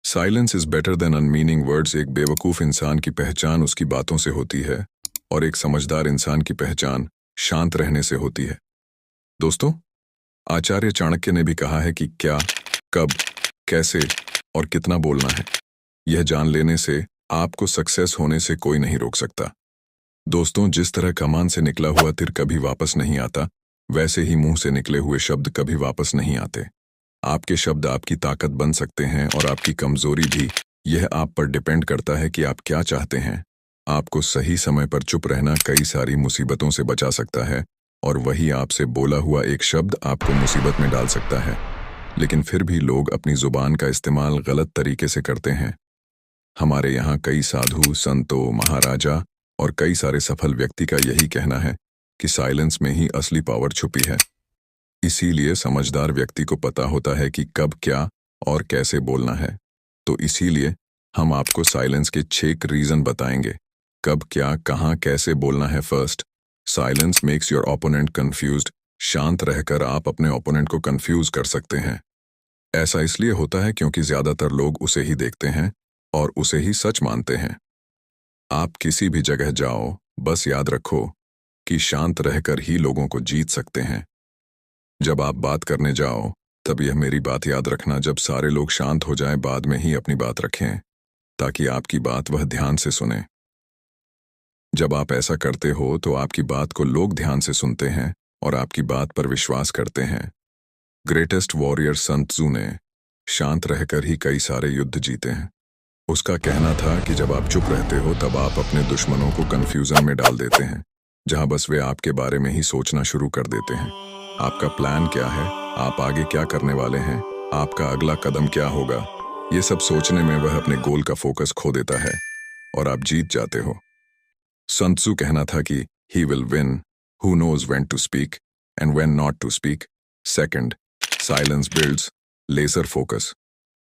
Silence is better than unmeaning words. एक बेवकूफ़ इंसान की पहचान उसकी बातों से होती है और एक समझदार इंसान की पहचान शांत रहने से होती है। दोस्तों, आचार्य चाणक्य ने भी कहा है कि क्या, कब, कैसे और कितना बोलना है, यह जान लेने से आपको सक्सेस होने से कोई नहीं रोक सकता। दोस्तों, जिस तरह कमान से निकला हुआ तीर कभी वापस नहीं आता, वैसे ही मुंह से निकले हुए शब्द कभी वापस नहीं आते। आपके शब्द आपकी ताकत बन सकते हैं और आपकी कमजोरी भी। यह आप पर डिपेंड करता है कि आप क्या चाहते हैं। आपको सही समय पर चुप रहना कई सारी मुसीबतों से बचा सकता है और वही आपसे बोला हुआ एक शब्द आपको मुसीबत में डाल सकता है। लेकिन फिर भी लोग अपनी जुबान का इस्तेमाल गलत तरीके से करते हैं। हमारे यहाँ कई साधु, संतों, महाराजा और कई सारे सफल व्यक्ति का यही कहना है कि साइलेंस में ही असली पावर छुपी है। इसीलिए समझदार व्यक्ति को पता होता है कि कब, क्या और कैसे बोलना है। तो इसीलिए हम आपको साइलेंस के 6 रीजन बताएंगे। कब, क्या, कहाँ, कैसे बोलना है। First, silence makes your opponent confused. शांत रहकर आप अपने ओपोनेंट को कंफ्यूज कर सकते हैं। ऐसा इसलिए होता है क्योंकि ज्यादातर लोग उसे ही देखते हैं और उसे ही सच मानते हैं। आप किसी भी जगह जाओ, बस याद रखो कि शांत रहकर ही लोगों को जीत सकते हैं। जब आप बात करने जाओ, तब यह मेरी बात याद रखना, जब सारे लोग शांत हो जाएं, बाद में ही अपनी बात रखें, ताकि आपकी बात वह ध्यान से सुने। जब आप ऐसा करते हो तो आपकी बात को लोग ध्यान से सुनते हैं और आपकी बात पर विश्वास करते हैं। ग्रेटेस्ट वॉरियर सन त्सू ने शांत रहकर ही कई सारे युद्ध जीते हैं। उसका कहना था कि जब आप चुप रहते हो तब आप अपने दुश्मनों को कंफ्यूजन में डाल देते हैं, जहां बस वे आपके बारे में ही सोचना शुरू कर देते हैं। आपका प्लान क्या है, आप आगे क्या करने वाले हैं, आपका अगला कदम क्या होगा, ये सब सोचने में वह अपने गोल का फोकस खो देता है और आप जीत जाते हो। सन त्सू कहना था कि he will win who knows when to speak and when not to speak. Second, silence builds laser focus.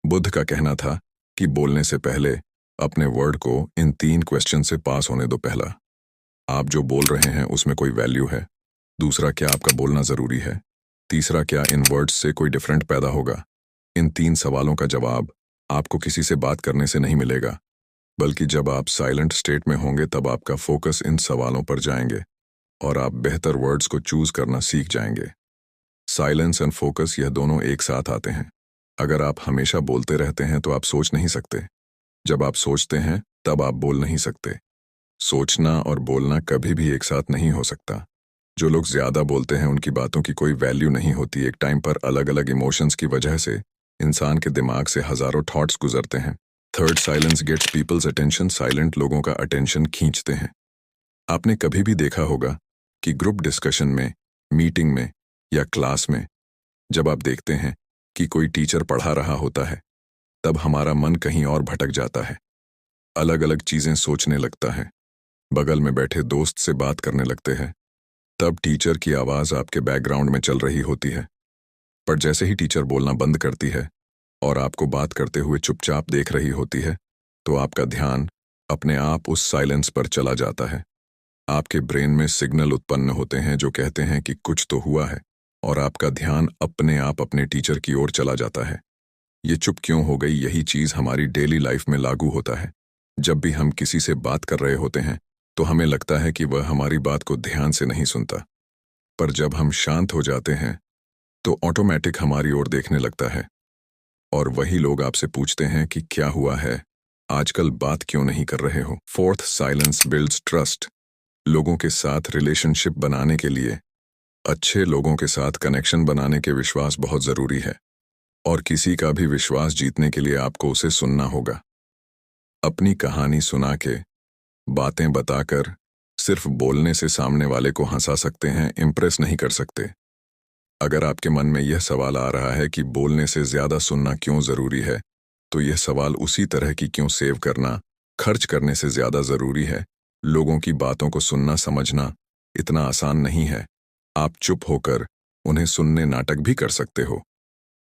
Buddha का कहना था कि बोलने से पहले अपने वर्ड को इन 3 क्वेश्चन से पास होने दो। पहला, आप जो बोल रहे हैं उसमें कोई वैल्यू है। दूसरा, क्या आपका बोलना जरूरी है। तीसरा, क्या इन वर्ड्स से कोई डिफरेंट पैदा होगा। इन 3 सवालों का जवाब आपको किसी से बात करने से नहीं मिलेगा, बल्कि जब आप साइलेंट स्टेट में होंगे तब आपका फोकस इन सवालों पर जाएंगे और आप बेहतर वर्ड्स को चूज करना सीख जाएंगे। साइलेंस एंड फोकस, यह दोनों एक साथ आते हैं। अगर आप हमेशा बोलते रहते हैं तो आप सोच नहीं सकते। जब आप सोचते हैं तब आप बोल नहीं सकते। सोचना और बोलना कभी भी एक साथ नहीं हो सकता। जो लोग ज्यादा बोलते हैं उनकी बातों की कोई वैल्यू नहीं होती। एक टाइम पर अलग अलग इमोशंस की वजह से इंसान के दिमाग से हजारों थॉट्स गुजरते हैं। Third, silence gets people's attention. Silent लोगों का अटेंशन खींचते हैं। आपने कभी भी देखा होगा कि ग्रुप डिस्कशन में, मीटिंग में या क्लास में जब आप देखते हैं कि कोई टीचर पढ़ा रहा होता है, तब हमारा मन कहीं और भटक जाता है, अलग अलग चीजें सोचने लगता है, बगल में बैठे दोस्त से बात करने लगते हैं। तब टीचर की आवाज आपके बैकग्राउंड में चल रही होती है, पर जैसे ही टीचर बोलना बंद करती है और आपको बात करते हुए चुपचाप देख रही होती है, तो आपका ध्यान अपने आप उस साइलेंस पर चला जाता है। आपके ब्रेन में सिग्नल उत्पन्न होते हैं जो कहते हैं कि कुछ तो हुआ है, और आपका ध्यान अपने आप अपने टीचर की ओर चला जाता है। ये चुप क्यों हो गई, यही चीज हमारी डेली लाइफ में लागू होता है। जब भी हम किसी से बात कर रहे होते हैं तो हमें लगता है कि वह हमारी बात को ध्यान से नहीं सुनता, पर जब हम शांत हो जाते हैं तो ऑटोमेटिक हमारी ओर देखने लगता है और वही लोग आपसे पूछते हैं कि क्या हुआ है, आजकल बात क्यों नहीं कर रहे हो। Fourth, silence builds trust. लोगों के साथ रिलेशनशिप बनाने के लिए, अच्छे लोगों के साथ कनेक्शन बनाने के विश्वास बहुत जरूरी है, और किसी का भी विश्वास जीतने के लिए आपको उसे सुनना होगा। अपनी कहानी सुना के, बातें बताकर, सिर्फ बोलने से सामने वाले को हंसा सकते हैं, इम्प्रेस नहीं कर सकते। अगर आपके मन में यह सवाल आ रहा है कि बोलने से ज्यादा सुनना क्यों जरूरी है, तो यह सवाल उसी तरह की क्यों सेव करना खर्च करने से ज्यादा जरूरी है। लोगों की बातों को सुनना समझना इतना आसान नहीं है। आप चुप होकर उन्हें सुनने नाटक भी कर सकते हो।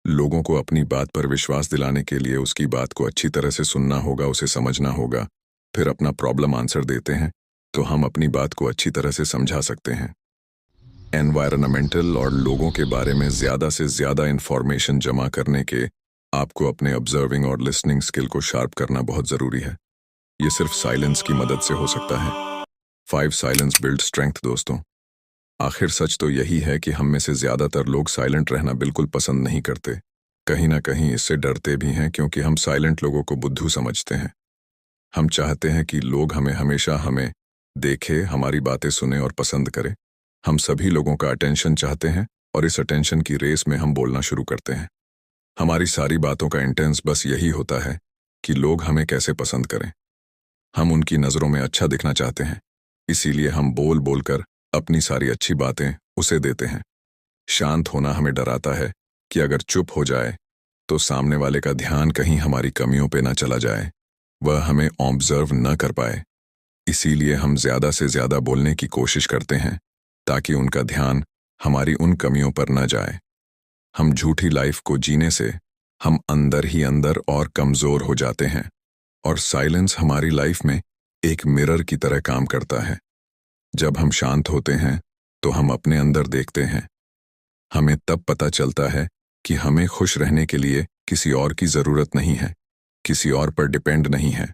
लोगों को अपनी बात पर विश्वास दिलाने के लिए उसकी बात को अच्छी तरह से सुनना होगा, उसे समझना होगा, फिर अपना प्रॉब्लम आंसर देते हैं तो हम अपनी बात को अच्छी तरह से समझा सकते हैं। एनवायरनमेंटल और लोगों के बारे में ज्यादा से ज्यादा इंफॉर्मेशन जमा करने के आपको अपने ऑब्जर्विंग और लिसनिंग स्किल को शार्प करना बहुत ज़रूरी है। ये सिर्फ साइलेंस की मदद से हो सकता है। 5 साइलेंस बिल्ड स्ट्रेंथ दोस्तों। आखिर सच तो यही है कि हम में से ज़्यादातर लोग साइलेंट रहना बिल्कुल पसंद नहीं करते। कहीं ना कहीं इससे डरते भी हैं क्योंकि हम साइलेंट लोगों को बुद्धू समझते हैं। हम चाहते हैं कि लोग हमें देखे, हमारी बातें सुने और पसंद करें। हम सभी लोगों का अटेंशन चाहते हैं और इस अटेंशन की रेस में हम बोलना शुरू करते हैं। हमारी सारी बातों का इंटेंस बस यही होता है कि लोग हमें कैसे पसंद करें। हम उनकी नज़रों में अच्छा दिखना चाहते हैं, इसीलिए हम बोल बोलकर अपनी सारी अच्छी बातें उसे देते हैं। शांत होना हमें डराता है कि अगर चुप हो जाए तो सामने वाले का ध्यान कहीं हमारी कमियों पे न चला जाए, वह हमें ऑब्जर्व न कर पाए। इसीलिए हम ज़्यादा से ज़्यादा बोलने की कोशिश करते हैं ताकि उनका ध्यान हमारी उन कमियों पर न जाए। हम झूठी लाइफ को जीने से हम अंदर ही अंदर और कमज़ोर हो जाते हैं और साइलेंस हमारी लाइफ में एक मिरर की तरह काम करता है। जब हम शांत होते हैं तो हम अपने अंदर देखते हैं। हमें तब पता चलता है कि हमें खुश रहने के लिए किसी और की ज़रूरत नहीं है, किसी और पर डिपेंड नहीं है।